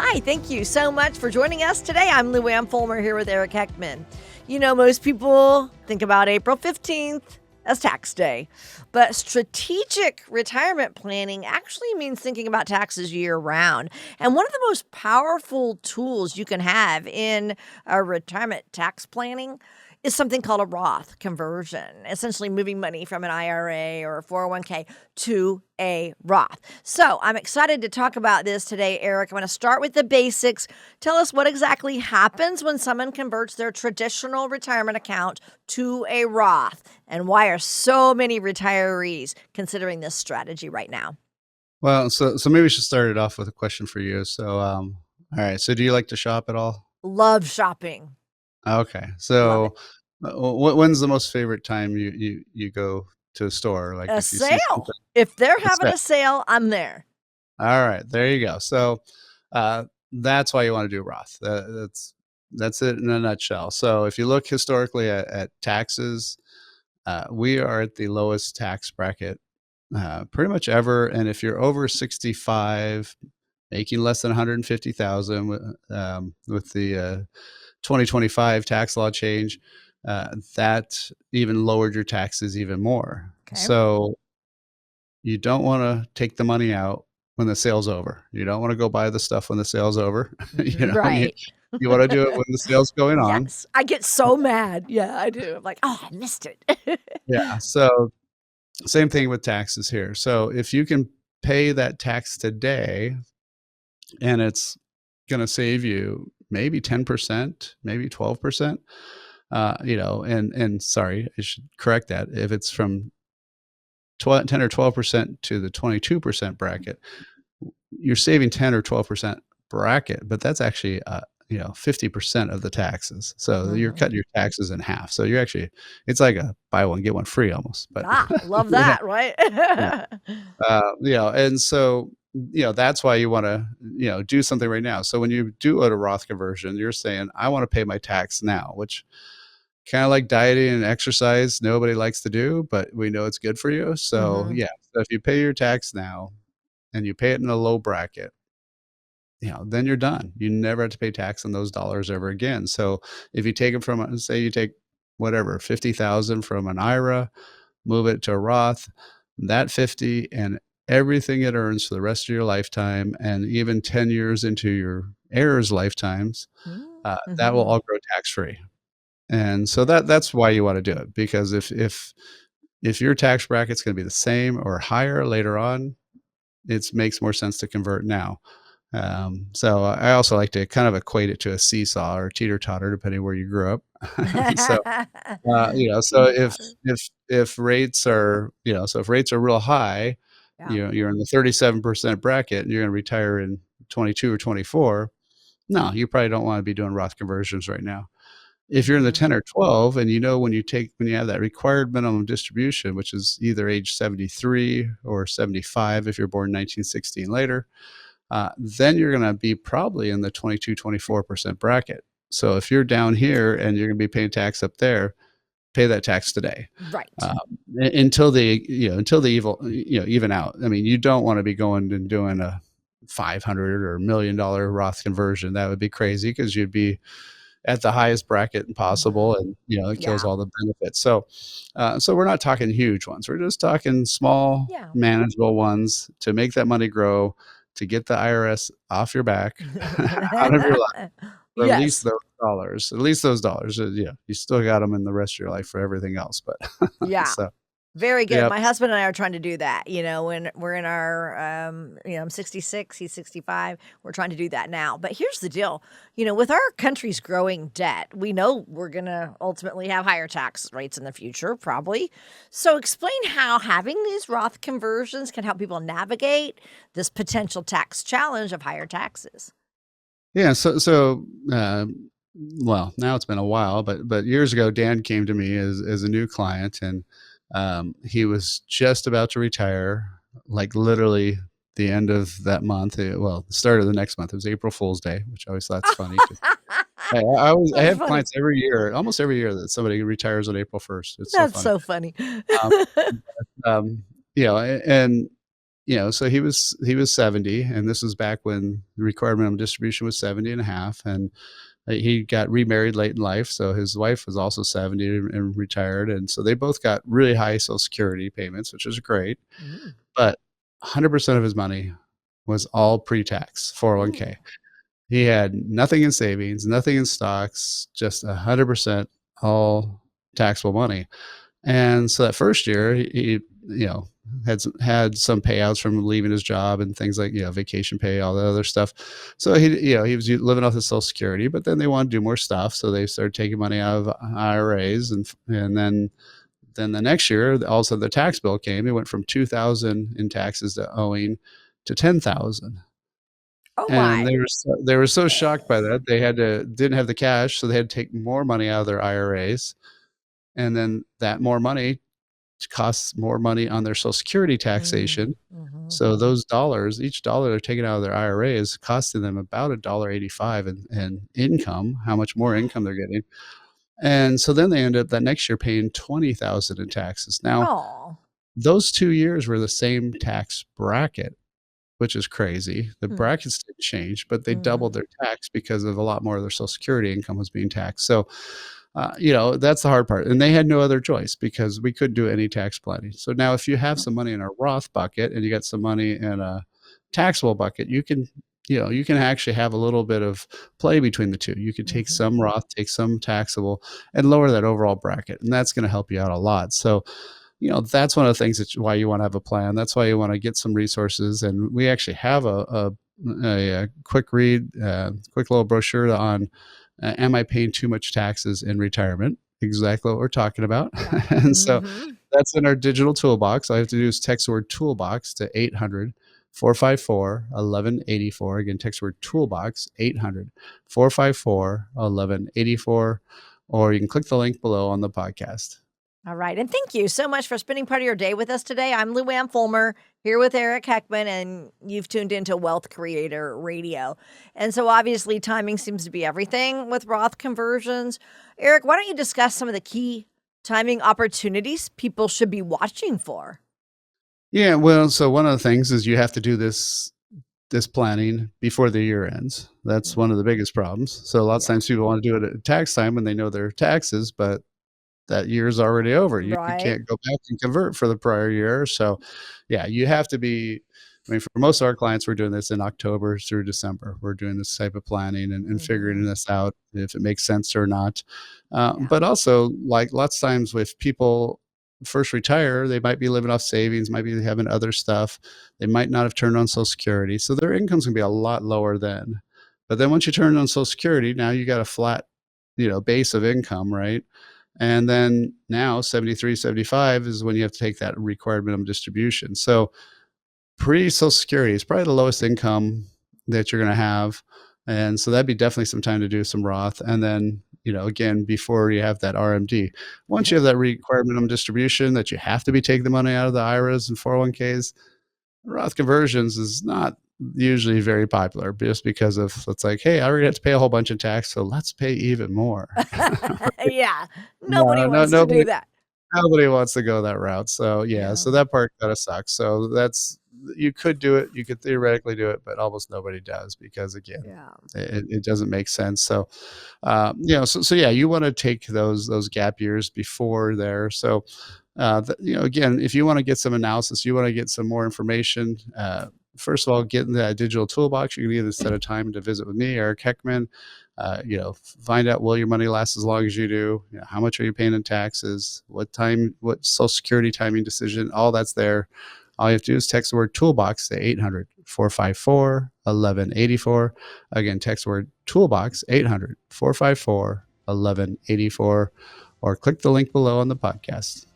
Hi, thank you so much for joining us today. I'm Lou Ann Fulmer here with Eric Heckman. Most people think about April 15th as tax day, but strategic retirement planning actually means thinking about taxes year round. And one of the most powerful tools you can have in a retirement tax planning is something called a Roth conversion, essentially moving money from an IRA or a 401k to a Roth. So I'm excited to talk about this today, Eric. I'm going to start with the basics. Tell us what exactly happens when someone converts their traditional retirement account to a Roth, and why are so many retirees considering this strategy right now? Well, so maybe we should start it off with a question for you. All right. So do you like to shop at all? Love shopping. Okay. Love it. So when's the most favorite time you go to a store? Like A if you see something, sale. If they're it's having that. a sale, I'm there. All right, there you go. So that's why you want to do Roth. That's it in a nutshell. So if you look historically at taxes, we are at the lowest tax bracket pretty much ever. And if you're over 65, making less than 150,000 with the 2025 tax law change, that even lowered your taxes even more. Okay. So you don't want to take the money out when the sale's over. You don't want to go buy the stuff when the sale's over. You, Right. you want to do it when the sale's going on. Yes. I get so mad. Yeah, I do. I'm like, oh, I missed it. Yeah. So same thing with taxes here. So if you can pay that tax today, and it's going to save you maybe 10%, maybe 12%, and sorry, I should correct that. If it's from 10 or 12% to the 22% bracket, you're saving 10 or 12% bracket, but that's actually 50% of the taxes. So you're Mhm. cutting your taxes in half. So you're actually, it's like a buy one get one free almost. But Love yeah, that, right? yeah. And so that's why you want to do something right now. So when you do a Roth conversion, you're saying I want to pay my tax now, which kind of like dieting and exercise, nobody likes to do, but we know it's good for you. So Mhm. yeah, so if you pay your tax now and you pay it in a low bracket, then you're done. You never have to pay tax on those dollars ever again. So if you take it from, say, you take whatever 50,000 from an IRA, move it to a Roth, that 50 and everything it earns for the rest of your lifetime, and even 10 years into your heirs' lifetimes, Mm, that will mhm. all grow tax free. And so that's why you want to do it, because if your tax bracket's going to be the same or higher later on, it makes more sense to convert now. So I also like to kind of equate it to a seesaw or teeter totter, depending where you grew up. So so Teeter-totter. if rates are if rates are real high, Yeah. you're in the 37% bracket, and you're going to retire in 22 or 24. No, you probably don't want to be doing Roth conversions right now. If you're in the Mhm. 10 or 12, and when you have that required minimum distribution, which is either age 73 or 75 if you're born 1960 and later, then you're going to be probably in the 22, 24% bracket. So if you're down here and you're going to be paying tax up there, pay that tax today. Right. um, until they even out. I mean, you don't want to be going and doing a 500 or $1 million Roth conversion. That would be crazy, because you'd be at the highest bracket possible, Mhm. and it kills Yeah. all the benefits. So we're not talking huge ones. We're just talking small, Yeah. manageable ones to make that money grow, to get the IRS off your back, out of your life, or at least Yes. those dollars. At least those dollars. You still got them in the rest of your life for everything else. But Yeah. so, Very good. yep. My husband and I are trying to do that, when we're in our, I'm 66, he's 65. We're trying to do that now. But here's the deal, with our country's growing debt, we know we're going to ultimately have higher tax rates in the future, probably. So explain how having these Roth conversions can help people navigate this potential tax challenge of higher taxes. Yeah. Well, now it's been a while, but years ago, Dan came to me as a new client, and he was just about to retire, like literally the end of that month. Well, the start of the next month. It was April Fool's Day, which I always thought's funny. I That's have funny. clients every year, almost every year, that somebody retires on April 1st. It's so That's funny. so funny. Um, um, and so he was 70, and this was back when the required minimum distribution was 70 and a half, and he got remarried late in life, so his wife was also 70 and retired, and so they both got really high Social Security payments, which was great. Mm. But 100% of his money was all pre-tax 401k. Ooh. He had nothing in savings, nothing in stocks, just 100% all taxable money. And so that first year, he had some payouts from leaving his job and things like, vacation pay, all that other stuff. So he was living off his Social Security, but then they wanted to do more stuff, so they started taking money out of IRAs, and then the next year, all of a sudden the tax bill came. It went from 2,000 in taxes to owing to 10,000. Oh And my. they were so shocked by that, they didn't have the cash, so they had to take more money out of their IRAs, and then that more money costs more money on their Social Security taxation. Mm-hmm. So those dollars, each dollar they're taking out of their IRA is costing them about $1.85 in income, how much more income they're getting. And so then they end up that next year paying 20,000 in taxes. Now, Oh. those 2 years were the same tax bracket, which is crazy. The brackets didn't change, but they doubled Mm-hmm. their tax because of a lot more of their Social Security income was being taxed. So, that's the hard part. And they had no other choice because we couldn't do any tax planning. So now if you have some money in a Roth bucket and you got some money in a taxable bucket, you can actually have a little bit of play between the two. You could take Mm-hmm. some Roth, take some taxable, and lower that overall bracket. And that's going to help you out a lot. So, that's one of the things why you want to have a plan. That's why you want to get some resources. And we actually have a quick read, quick little brochure on am I paying too much taxes in retirement? Exactly what we're talking about. Yeah. And so Mm-hmm. that's in our digital toolbox. All you have to do is text the word toolbox to 800-454-1184. Again, text the word toolbox, 800-454-1184, or you can click the link below on the podcast. All right. And thank you so much for spending part of your day with us today. I'm Lou Ann Fulmer here with Eric Heckman, and you've tuned into Wealth Creator Radio. And so obviously timing seems to be everything with Roth conversions. Eric, why don't you discuss some of the key timing opportunities people should be watching for? Yeah, well, so one of the things is you have to do this planning before the year ends. That's one of the biggest problems. So a lot of Yeah. times people want to do it at tax time when they know their taxes, but that year's already over. You Right. can't go back and convert for the prior year. So, yeah, you have to be. I mean, for most of our clients, we're doing this in October through December. We're doing this type of planning and figuring Mm-hmm. this out if it makes sense or not. Yeah. But also, like lots of times, with people first retire, they might be living off savings, might be having other stuff. They might not have turned on Social Security, so their income's gonna be a lot lower then. But then once you turn on Social Security, now you got a flat, base of income, right? And then now 73, 75 is when you have to take that required minimum distribution. So pre-Social Security is probably the lowest income that you're going to have. And so that'd be definitely some time to do some Roth. And then, again, before you have that RMD, once you have that required minimum distribution that you have to be taking the money out of the IRAs and 401ks, Roth conversions is not usually very popular just because of it's like, hey, I already have to pay a whole bunch of tax, so let's pay even more. Yeah. Nobody No, no, wants to do nobody that. nobody wants to go that route. So yeah, Yeah. so that part kind of sucks. So you could do it, you could theoretically do it, but almost nobody does because again, Yeah. it doesn't make sense. So so yeah, you want to take those gap years before there. So again, if you want to get some analysis, you want to get some more information. First of all, get in that digital toolbox. You can either set a time to visit with me, Eric Heckman. Find out will your money last as long as you do. How much are you paying in taxes? What Social Security timing decision? All that's there. All you have to do is text the word toolbox to 800-454-1184. Again, text the word toolbox 800-454-1184, or click the link below on the podcast.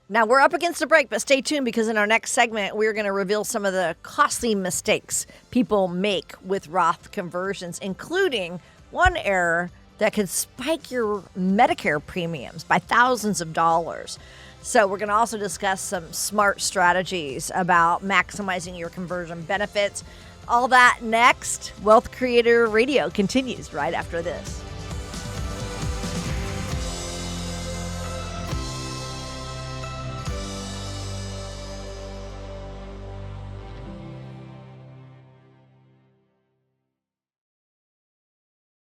Now, we're up against a break, but stay tuned because in our next segment, we're going to reveal some of the costly mistakes people make with Roth conversions, including one error that could spike your Medicare premiums by thousands of dollars. So we're going to also discuss some smart strategies about maximizing your conversion benefits. All that next. Wealth Creator Radio continues right after this.